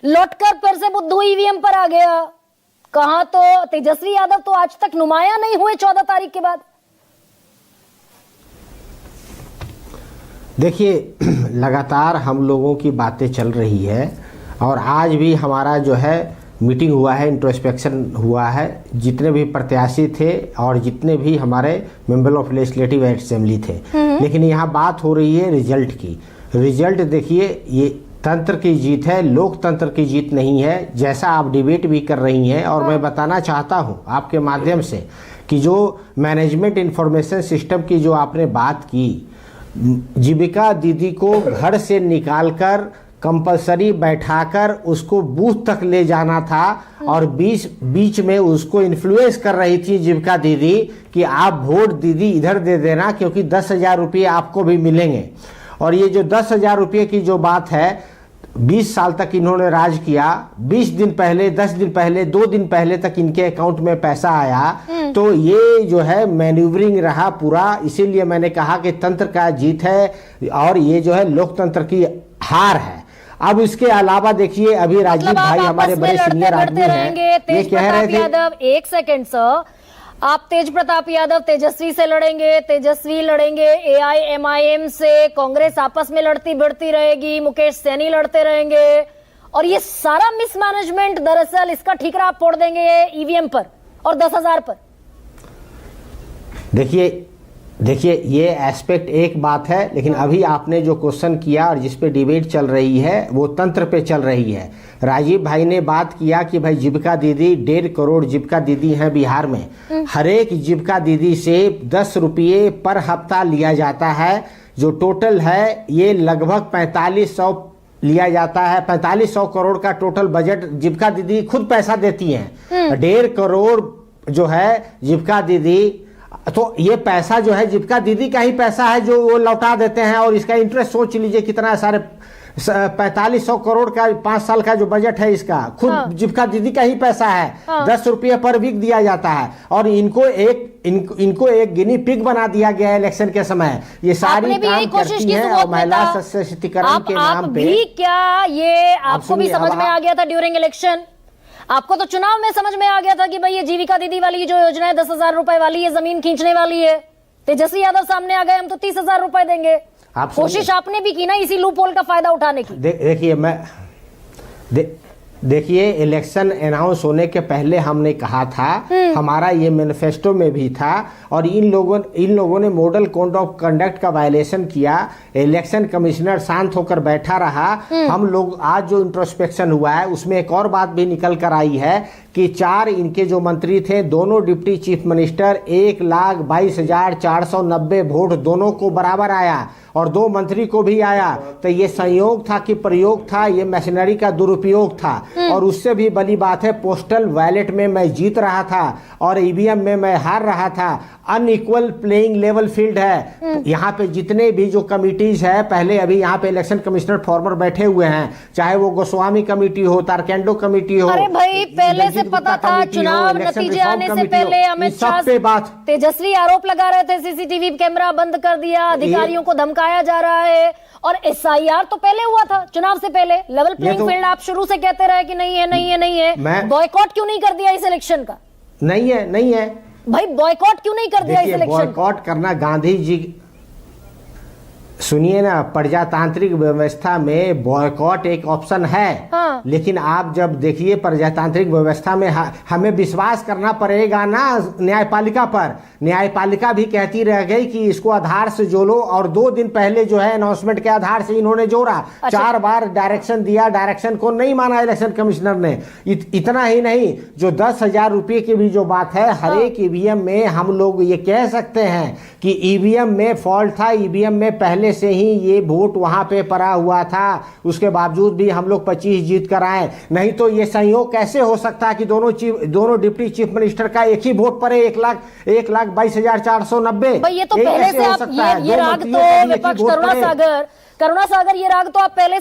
लौटकर फिर से बुद्धू ईवीएम पर आ गया। कहां तो तेजस्वी यादव तो आज तक नुमाया नहीं हुए 14 तारीख के बाद। देखिए, लगातार हम लोगों की बातें चल रही है और आज भी हमारा जो है मीटिंग हुआ है, इंट्रोस्पेक्शन हुआ है। जितने भी प्रत्याशी थे और जितने भी हमारे मेंबर ऑफ लेजिस्लेटिव असेंबली थे, लेकिन यहाँ बात हो रही है रिजल्ट की। रिजल्ट देखिए, ये तंत्र की जीत है, लोकतंत्र की जीत नहीं है, जैसा आप डिबेट भी कर रही हैं। और मैं बताना चाहता हूँ आपके माध्यम से कि जो मैनेजमेंट इंफॉर्मेशन सिस्टम की जो आपने बात की, जीविका दीदी को घर से निकालकर कंपलसरी बैठाकर उसको बूथ तक ले जाना था और बीच में उसको इन्फ्लुएंस कर रही थी जीविका दीदी कि आप वोट दीदी इधर दे देना क्योंकि 10,000 रुपये आपको भी मिलेंगे। और ये जो 10,000 रुपये की जो बात है, 20 साल तक इन्होंने राज किया। 20 दिन पहले, 10 दिन पहले, 2 दिन पहले तक इनके अकाउंट में पैसा आया। तो ये जो है मैन्यूवरिंग रहा पूरा। इसीलिए मैंने कहा कि तंत्र का जीत है और ये जो है लोकतंत्र की हार है। अब इसके अलावा देखिए, अभी राजीव भाई हमारे बड़े सीनियर आदमी हैं, ये कह रहे थे। यादव, एक सेकंड सर, आप तेज प्रताप यादव तेजस्वी से लड़ेंगे, तेजस्वी लड़ेंगे एआईएमआईएम से, कांग्रेस आपस में लड़ती भिड़ती रहेगी, मुकेश सैनी लड़ते रहेंगे और ये सारा मिसमैनेजमेंट दरअसल इसका ठीकरा आप फोड़ देंगे ईवीएम पर और 10,000 पर। देखिए ये एस्पेक्ट एक बात है, लेकिन अभी आपने जो क्वेश्चन किया और जिस पे डिबेट चल रही है वो तंत्र पे चल रही है। राजीव भाई ने बात किया कि भाई जीविका दीदी 1.5 करोड़ जीविका दीदी हैं बिहार में। हर एक जीविका दीदी से 10 रुपये पर हफ्ता लिया जाता है। जो टोटल है ये लगभग 4500 लिया जाता है। 4500 करोड़ का टोटल बजट जीविका दीदी खुद पैसा देती हैं। 1.5 करोड़ जो है जीविका दीदी, तो ये पैसा जो है जीविका दीदी का ही पैसा है जो वो लौटा देते हैं। और इसका इंटरेस्ट सोच लीजिए कितना, सारे 4500 करोड़ का 5 साल का जो बजट है इसका खुद जीविका दीदी का ही पैसा है। 10 रुपये पर वीक दिया जाता है और इनको एक गिनी पिग बना दिया गया है इलेक्शन के समय। ये सारी काम करती है और महिला सशक्तिकरण के नाम पे। क्या ये आपको भी समझ में आ गया था ड्यूरिंग इलेक्शन? आपको तो चुनाव में समझ में आ गया था कि भाई ये जीविका दीदी वाली जो योजना है 10,000 रुपए वाली, ये जमीन खींचने वाली है। तेजस्वी यादव सामने आ गए, हम तो 30,000 रुपए देंगे। कोशिश आपने भी की ना इसी लूप होल का फायदा उठाने की। देखिए इलेक्शन अनाउंस होने के पहले हमने कहा था, हमारा ये मैनिफेस्टो में भी था। और इन लोगों ने मॉडल कोड ऑफ कंडक्ट का वायलेशन किया। इलेक्शन कमिश्नर शांत होकर बैठा रहा। हम लोग आज जो इंट्रोस्पेक्शन हुआ है उसमें एक और बात भी निकल कर आई है कि 4 इनके जो मंत्री थे, दोनों डिप्टी चीफ मिनिस्टर, 1,22,490 वोट दोनों को बराबर आया और 2 मंत्री को भी आया। तो ये संयोग था कि प्रयोग था, ये मशीनरी का दुरुपयोग था। और उससे भी बड़ी बात है, पोस्टल बैलेट में मैं जीत रहा था और ईवीएम में मैं हार रहा था। अनइक्वल प्लेइंग लेवल फील्ड है। यहाँ पे जितने भी जो कमिटीज है, पहले अभी यहाँ पे इलेक्शन कमिश्नर फॉर्मर बैठे हुए हैं, चाहे वो गोस्वामी कमिटी हो, तारकेंडो कमिटी हो। अरे भाई पहले से पता था, चुनाव नतीजे आने से पहले अमित शाह पे बात, तेजस्वी आरोप लगा रहे थे सीसीटीवी कैमरा बंद कर दिया, अधिकारियों को धमकाया जा रहा है। और एसआईआर तो पहले हुआ था, चुनाव से पहले। लेवल प्लेइंग फील्ड आप शुरू से कहते रहे कि नहीं है, नहीं है, नहीं है। बॉयकॉट क्यों नहीं कर दिया इस इलेक्शन का? नहीं है भाई, बॉयकॉट क्यों नहीं कर दिया इस इलेक्शन? बॉयकॉट करना गांधी जी, सुनिए ना, प्रजातांत्रिक व्यवस्था में बॉयकॉट एक ऑप्शन है। लेकिन आप जब देखिए प्रजातांत्रिक व्यवस्था में हमें विश्वास करना पड़ेगा ना न्यायपालिका पर। न्यायपालिका भी कहती रह गई कि इसको आधार से जोड़ो और 2 दिन पहले जो है अनाउंसमेंट के आधार से इन्होंने जोड़ा। 4 बार डायरेक्शन दिया, डायरेक्शन को नहीं माना इलेक्शन कमिश्नर ने। इतना ही नहीं, जो 10,000 रुपये की भी जो बात है, हर एक ईवीएम में हम लोग ये कह सकते हैं कि ईवीएम में फॉल्ट था। ईवीएम में पहले से ही ये वोट वहां पे पड़ा हुआ था, उसके बावजूद भी हम लोग 25 जीत कर आए। नहीं तो ये संयोग कैसे हो सकता है कि दोनों डिप्टी चीफ मिनिस्टर का एक ही वोट पड़े 1,22,490। ये तो पहले से आप ये राग तो विपक्ष करुणा सागर ये राग तो आप पहले